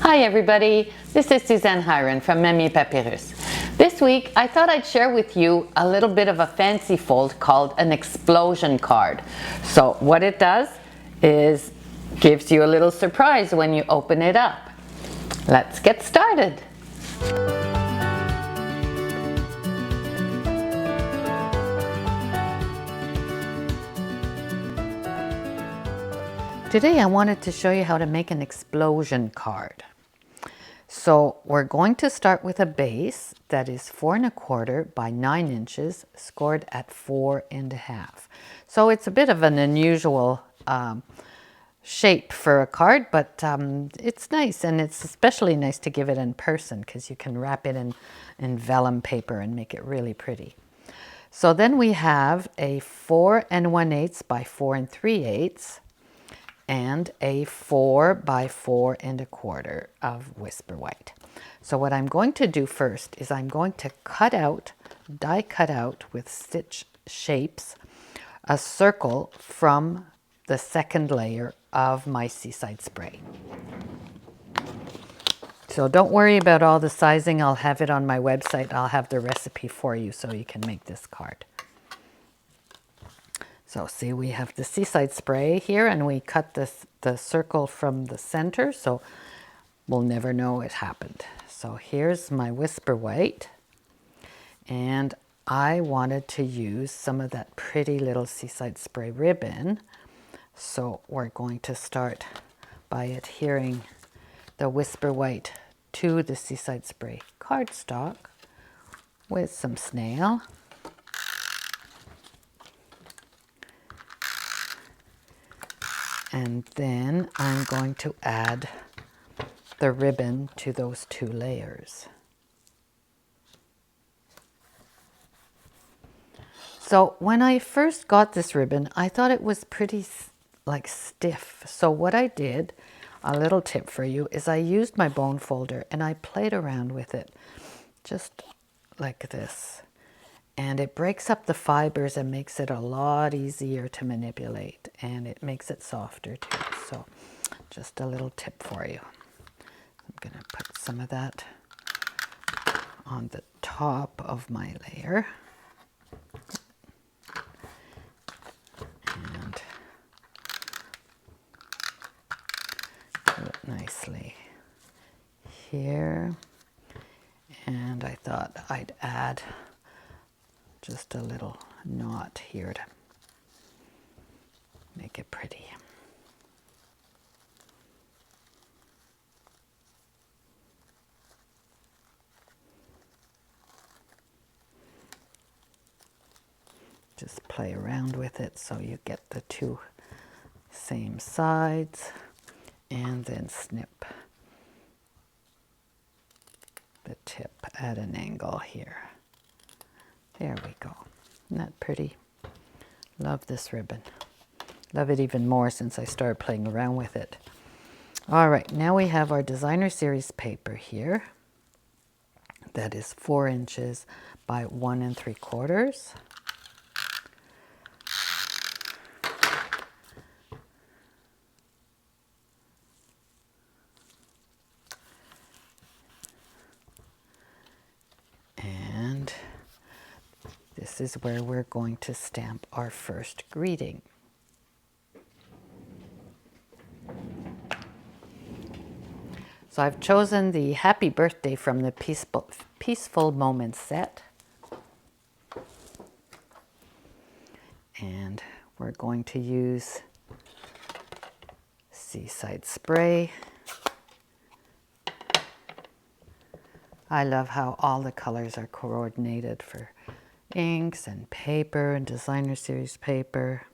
Hi everybody, this is Suzanne Hiron from Mamie Papyrus. This week I thought I'd share with you a little bit of a fancy fold called an explosion card. So what it does is gives you a little surprise when you open it up. Let's get started. Today I wanted to show you how to make an explosion card. So we're going to start with a base that is 4 1/4 by 9 inches, scored at 4 1/2. So it's a bit of an unusual shape for a card, but it's nice, and it's especially nice to give it in person because you can wrap it in vellum paper and make it really pretty. So then we have a 4 1/8 by 4 3/8 and a 4 by 4 1/4 of whisper white. So what I'm going to do first is I'm going to die cut out with stitch shapes, a circle from the second layer of my Seaside spray. So don't worry about all the sizing. I'll have it on my website. I'll have the recipe for you so you can make this card. So see, we have the Seaside spray here, and we cut the circle from the center, so we'll never know it happened. So here's my whisper white, and I wanted to use some of that pretty little Seaside spray ribbon. So we're going to start by adhering the whisper white to the Seaside spray cardstock with some snail. And then I'm going to add the ribbon to those 2 layers. So when I first got this ribbon, I thought it was pretty stiff. So what I did, a little tip for you, is I used my bone folder and I played around with it just like this. And it breaks up the fibers and makes it a lot easier to manipulate, and it makes it softer too. So just a little tip for you. I'm going to put some of that on the top of my layer. And do it nicely here. And I thought I'd add just a little knot here to make it pretty. Just play around with it so you get the 2 same sides, and then snip the tip at an angle here. There we go. Isn't that pretty? Love this ribbon. Love it even more since I started playing around with it. All right, now we have our designer series paper here. That is 4 inches by 1 3/4. And this is where we're going to stamp our first greeting. So I've chosen the Happy Birthday from the Peaceful Moments set. And we're going to use Seaside spray. I love how all the colors are coordinated for inks and paper and designer series paper,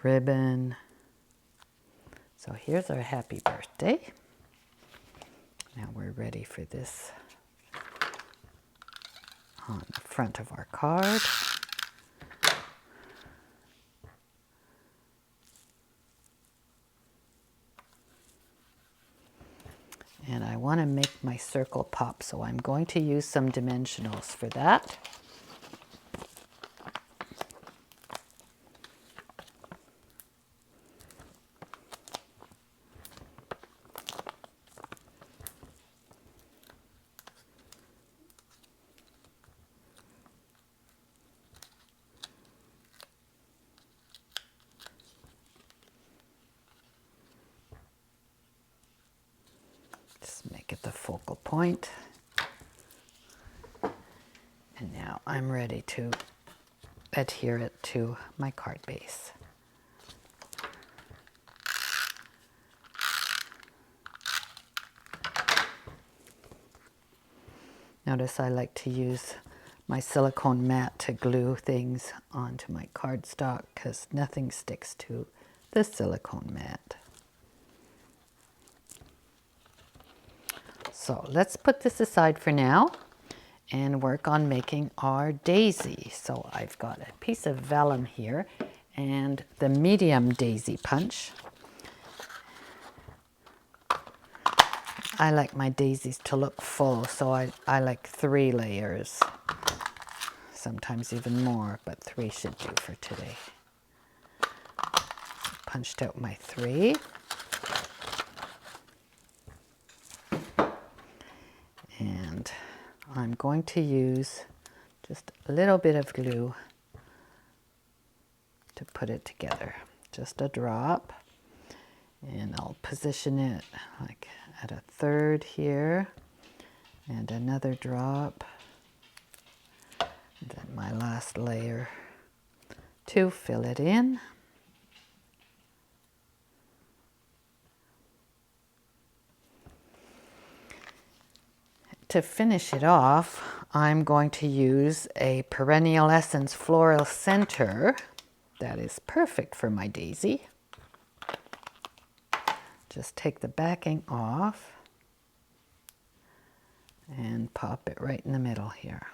ribbon. So here's our happy birthday. Now we're ready for this on the front of our card. And I want to make my circle pop, so I'm going to use some dimensionals for that. focal point. And now I'm ready to adhere it to my card base. Notice I like to use my silicone mat to glue things onto my cardstock because nothing sticks to the silicone mat. So let's put this aside for now and work on making our daisy. So I've got a piece of vellum here and the medium daisy punch. I like my daisies to look full, so I like 3 layers, sometimes even more, but 3 should do for today. Punched out my 3. And I'm going to use just a little bit of glue to put it together, just a drop. And I'll position it like at a 1/3 here, and another drop, and then my last layer to fill it in. To finish it off, I'm going to use a Perennial Essence Floral Center that is perfect for my daisy. Just take the backing off and pop it right in the middle here.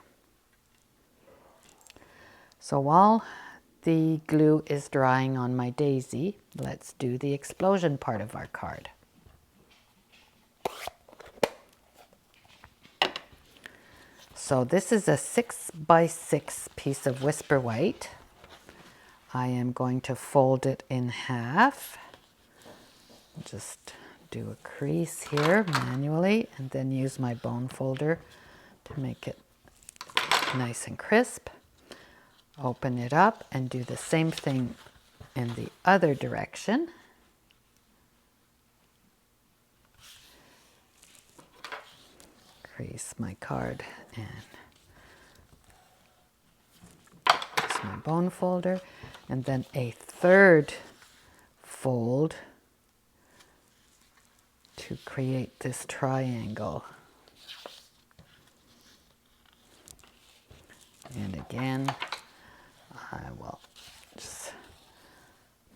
So while the glue is drying on my daisy, let's do the explosion part of our card. So this is a 6x6 piece of Whisper White. I am going to fold it in half. Just do a crease here manually and then use my bone folder to make it nice and crisp. Open it up and do the same thing in the other direction. Crease my card and use my bone folder, and then a 1/3 fold to create this triangle. And again, I will just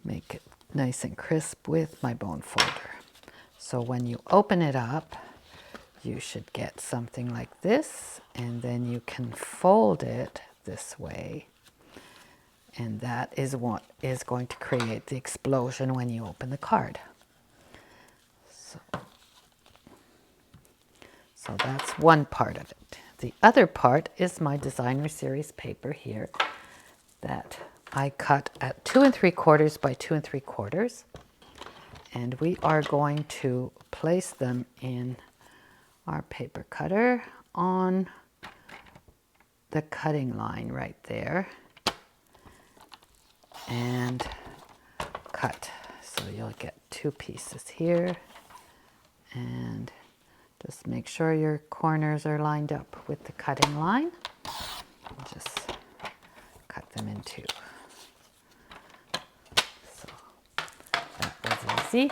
make it nice and crisp with my bone folder. So when you open it up, you should get something like this, and then you can fold it this way. And that is what is going to create the explosion when you open the card. So that's one part of it. The other part is my designer series paper here that I cut at 2 3/4 by 2 3/4. And we are going to place them in our paper cutter on the cutting line right there and cut. So you'll get 2 pieces here, and just make sure your corners are lined up with the cutting line. Just cut them in 2. So that was easy.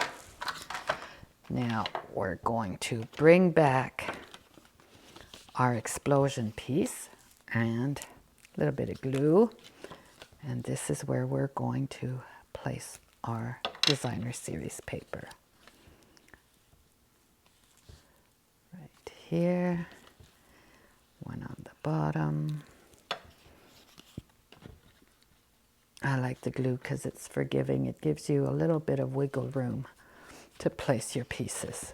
Now we're going to bring back our explosion piece and a little bit of glue, and this is where we're going to place our designer series paper. Right here, one on the bottom. I like the glue because it's forgiving. It gives you a little bit of wiggle room to place your pieces.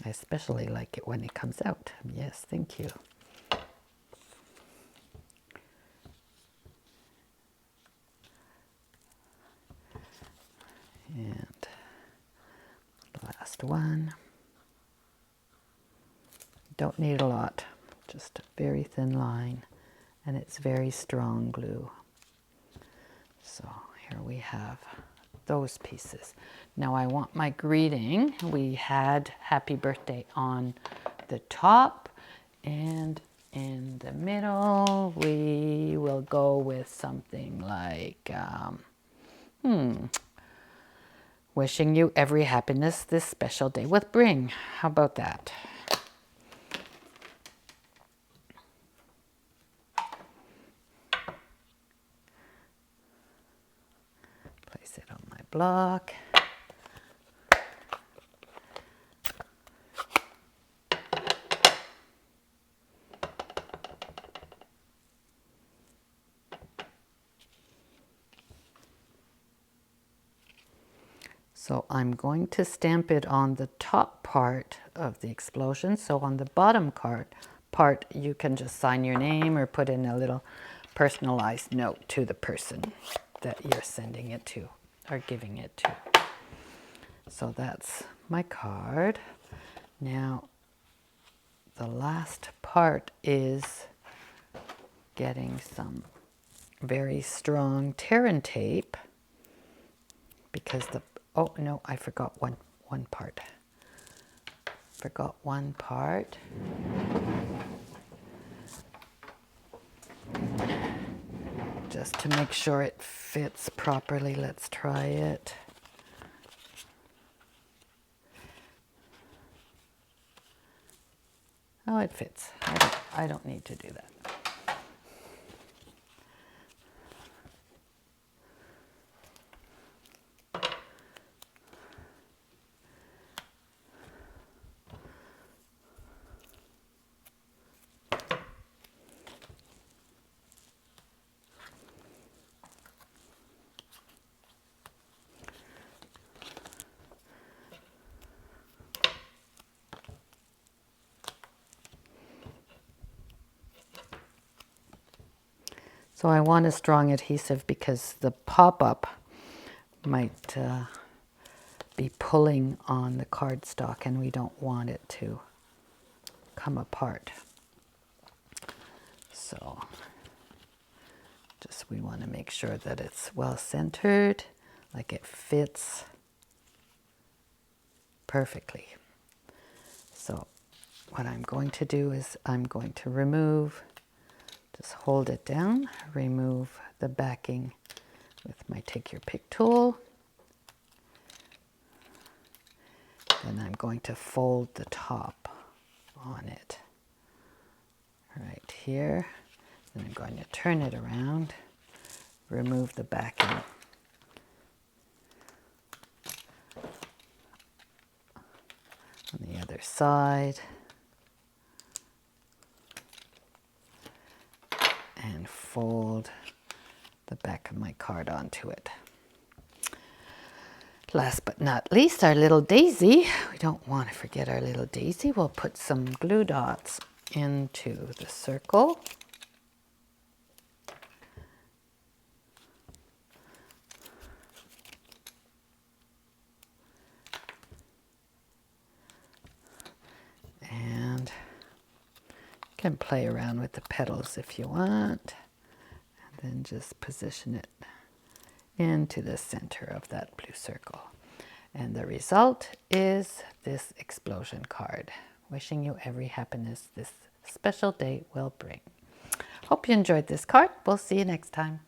I especially like it when it comes out. Yes, thank you. And last one. Don't need a lot, just a very thin line, and it's very strong glue. So Here we have those pieces. Now I want my greeting. We had happy birthday on the top, and in the middle we will go with something like wishing you every happiness this special day will bring. How about that? Place it on my block. So I'm going to stamp it on the top part of the explosion. So on the bottom part, you can just sign your name or put in a little personalized note to the person that you're sending it to or giving it to. So that's my card. Now, the last part is getting some very strong tear-in tape, because oh no, I forgot one part. Forgot one part. Just to make sure it fits properly, let's try it. Oh, it fits. I don't need to do that. So I want a strong adhesive because the pop-up might be pulling on the cardstock and we don't want it to come apart. So just we want to make sure that it's well centered, like it fits perfectly. So what I'm going to do is I'm going to remove, just hold it down, remove the backing with my Take Your Pick tool. Then I'm going to fold the top on it right here. Then I'm going to turn it around, remove the backing. On the other side. And fold the back of my card onto it. Last but not least, our little daisy. We don't want to forget our little daisy. We'll put some glue dots into the circle. And you can play around with the petals if you want. And then just position it into the center of that blue circle. And the result is this explosion card. Wishing you every happiness this special day will bring. Hope you enjoyed this card. We'll see you next time.